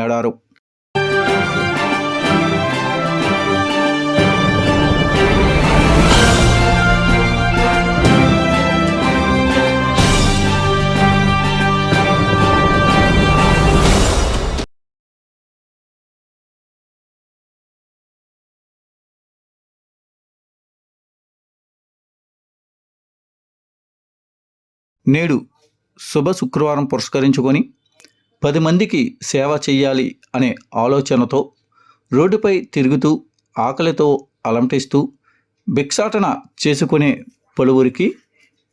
కొనియాడారు. నేడు శుభ శుక్రవారం పురస్కరించుకొని 10 మందికి సేవ చేయాలి అనే ఆలోచనతో రోడ్డుపై తిరుగుతూ ఆకలితో అలమటిస్తూ భిక్షాటన చేసుకునే పలువురికి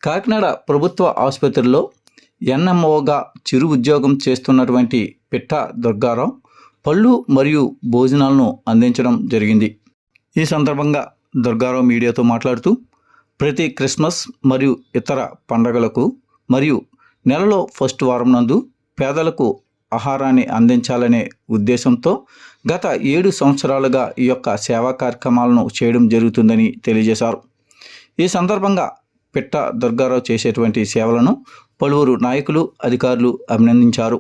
కాకినాడ ప్రభుత్వ ఆసుపత్రిలో ఎన్ఎంఓగా చిరు ఉద్యోగం చేస్తున్నటువంటి పిట్ట దుర్గారావు పళ్ళు మరియు భోజనాలను అందించడం జరిగింది. ఈ సందర్భంగా దుర్గారావు మీడియాతో మాట్లాడుతూ ప్రతి క్రిస్మస్ మరియు ఇతర పండగలకు మరియు నెలలో ఫస్ట్ వారం నందు పేదలకు ఆహారాన్ని అందించాలనే ఉద్దేశంతో గత 7 సంవత్సరాలుగా ఈ యొక్క సేవా కార్యక్రమాలను చేయడం జరుగుతుందని తెలియజేశారు. ఈ సందర్భంగా పిట్ట దుర్గారావు చేసేటువంటి సేవలను పలువురు నాయకులు అధికారులు అభినందించారు.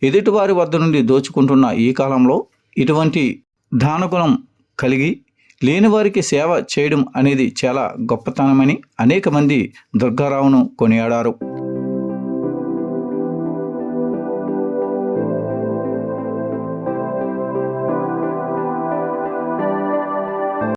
ఎదుటివారి వద్ద నుండి దోచుకుంటున్న ఈ కాలంలో ఇటువంటి దానగుణం కలిగి లేని వారికి సేవ చేయడం అనేది చాలా గొప్పతనమని అనేక మంది దుర్గారావును కొనియాడారు.